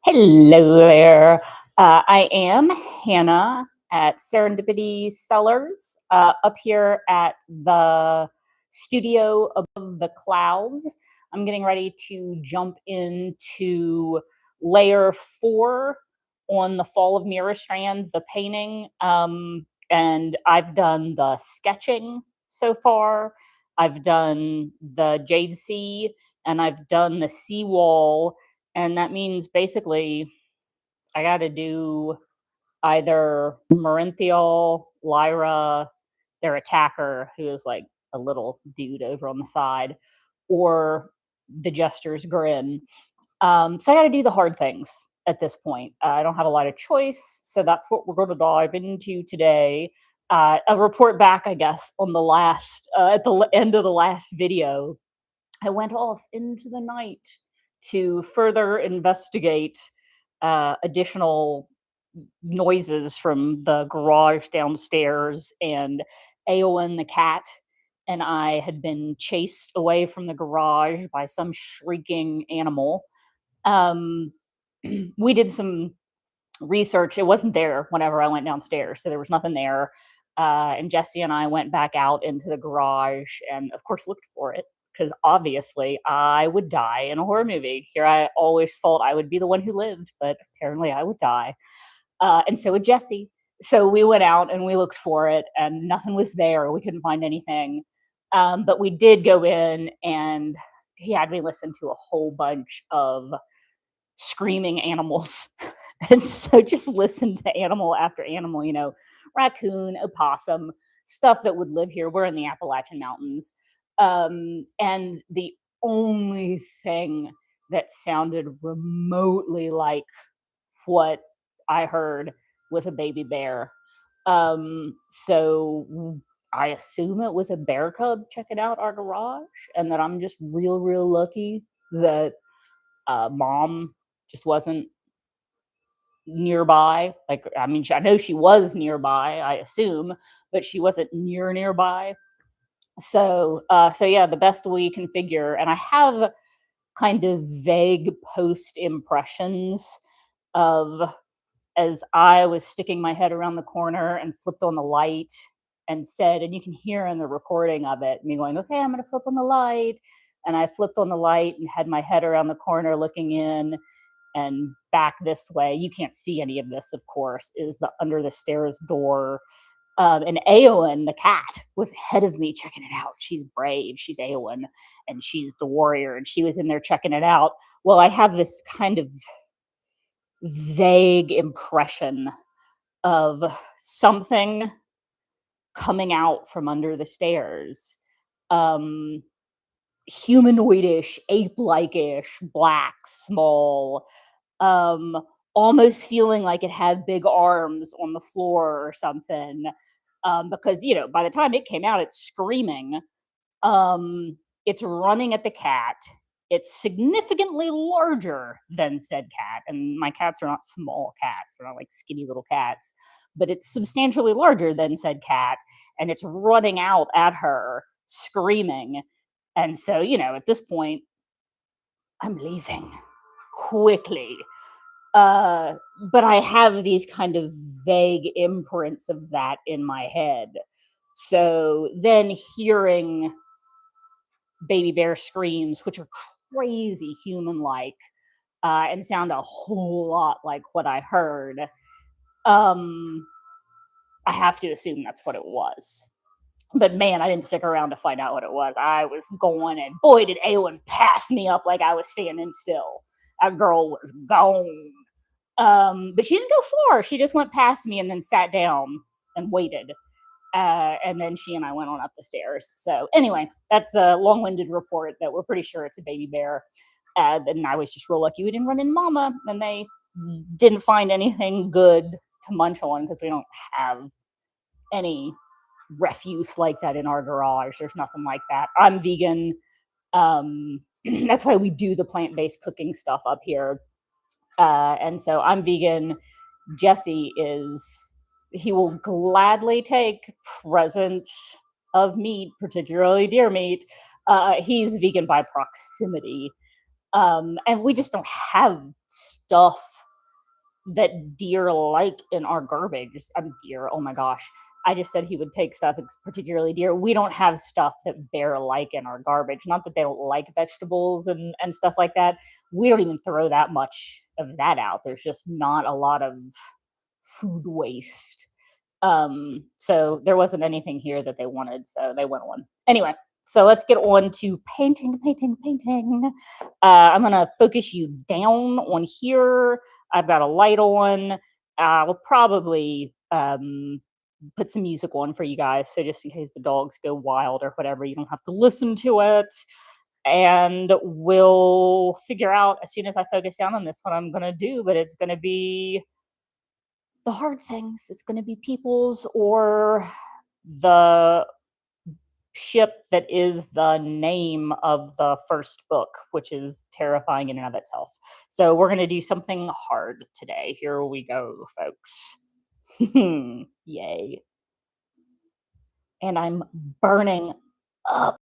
Hello there. I am Hannah at Serendipity Cellars up here at the studio above the clouds. I'm getting ready to jump into layer 4 on the Fall of Mirrorstrand, the painting. And I've done the sketching so far. I've done the Jade Sea and I've done the seawall, and that means basically I got to do either Merenthial, Lyra, their attacker, who is like a little dude over on the side, or the Jester's Grin. So I got to do the hard things at this point. I don't have a lot of choice, so that's what we're going to dive into today. A report back, I guess, on the last, at the end of the last video. I went off into the night to further investigate additional noises from the garage downstairs, and Aowen the cat and I had been chased away from the garage by some shrieking animal. Um, we did some research. It wasn't there whenever I went downstairs, so there was nothing there. And Jesse and I went back out into the garage and, of course, looked for it because obviously I would die in a horror movie. Here, I always thought I would be the one who lived, but apparently I would die. And so would Jesse. So we went out and we looked for it, and nothing was there. We couldn't find anything. But we did go in, and he had me listen to a whole bunch of screaming animals. And so just listen to animal after animal, raccoon, opossum, stuff that would live here. We're in the Appalachian Mountains. And the only thing that sounded remotely like what I heard was a baby bear. So I assume it was a bear cub checking out our garage, and that I'm just real, real lucky that mom just wasn't nearby. Like, I mean, I know she was nearby, I assume, but she wasn't nearby. So yeah, the best we can figure, and I have kind of vague post impressions of, as I was sticking my head around the corner and flipped on the light and said, and you can hear in the recording of it, me going, okay, I'm going to flip on the light. And I flipped on the light and had my head around the corner looking in and back this way. You can't see any of this, of course, is the under the stairs door. And Aowen, the cat, was ahead of me checking it out. She's brave. She's Aowen, and she's the warrior, and she was in there checking it out. Well, I have this kind of vague impression of something coming out from under the stairs. Humanoidish, ape-like-ish, black, small, um, almost feeling like it had big arms on the floor or something. Because, by the time it came out, it's screaming. It's running at the cat. It's significantly larger than said cat. And my cats are not small cats. They're not like skinny little cats. But it's substantially larger than said cat. And it's running out at her, screaming. And so, at this point, I'm leaving quickly. But I have these kind of vague imprints of that in my head. So then hearing baby bear screams, which are crazy human-like, and sound a whole lot like what I heard, I have to assume that's what it was. But man, I didn't stick around to find out what it was. I was going, and boy, did Aowen pass me up like I was standing still. That girl was gone. But she didn't go far. She just went past me and then sat down and waited. And then she and I went on up the stairs. So anyway, that's the long-winded report that we're pretty sure it's a baby bear. And I was just real lucky we didn't run into Mama, and they didn't find anything good to munch on because we don't have any refuse like that in our garage. There's nothing like that. I'm vegan. That's why we do the plant-based cooking stuff up here. And so I'm vegan. Jesse he will gladly take presents of meat, particularly deer meat. He's vegan by proximity. And we just don't have stuff that deer like in our garbage. Deer, oh my gosh. I just said he would take stuff, particularly deer. We don't have stuff that bear like in our garbage. Not that they don't like vegetables and stuff like that. We don't even throw that much of that out. There's just not a lot of food waste. So there wasn't anything here that they wanted, so they went on. Anyway, so let's get on to painting. I'm gonna focus you down on here. I've got a light on. I'll probably put some music on for you guys, so just in case the dogs go wild or whatever, you don't have to listen to it. And we'll figure out as soon as I focus down on this what I'm gonna do, but it's gonna be the hard things. It's going to be people's or the ship that is the name of the first book, which is terrifying in and of itself. So we're going to do something hard today. Here we go, folks. Yay. And I'm burning up.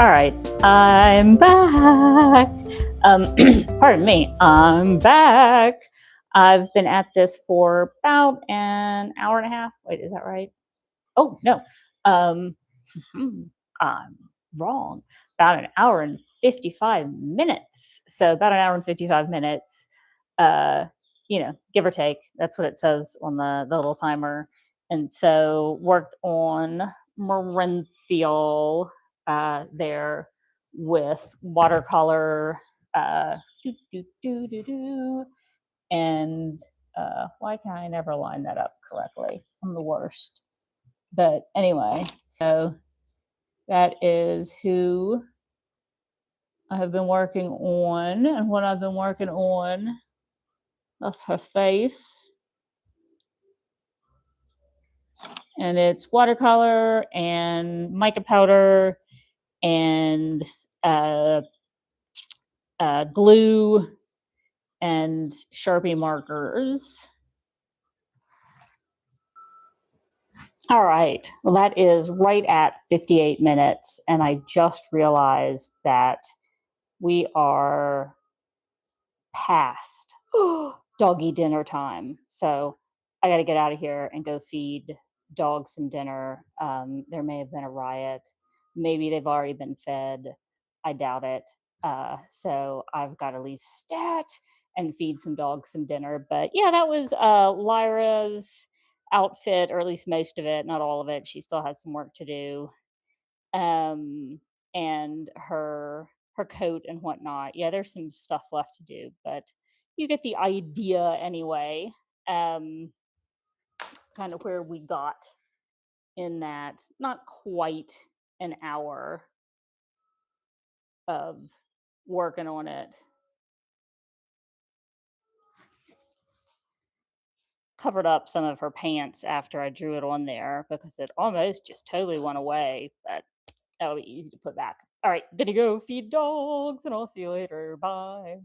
All right, I'm back. Pardon me, I'm back. I've been at this for about an hour and a half. Wait, is that right? Oh, no. Um, I'm wrong. About an hour and 55 minutes. So about an hour and 55 minutes, uh, give or take. That's what it says on the little timer. And so worked on Merenthial there with watercolor. Uh, do, do, do, do, do, and why can I never line that up correctly? I'm the worst. But anyway, so that is who I have been working on and what I've been working on. That's her face. And it's watercolor and mica powder and glue and Sharpie markers. All right. Well, that is right at 58 minutes. And I just realized that we are past doggy dinner time. So I got to get out of here and go feed dogs some dinner. There may have been a riot. Maybe they've already been fed. I doubt it. So I've got to leave stat and feed some dogs some dinner. But yeah, that was Lyra's outfit, or at least most of it, not all of it. She still has some work to do. And her coat and whatnot. Yeah, there's some stuff left to do, but you get the idea anyway. Um, Kind of where we got in that not quite an hour of working on it. Covered up some of her pants after I drew it on there because it almost just totally went away, but that'll be easy to put back. All right, gonna go feed dogs and I'll see you later. Bye.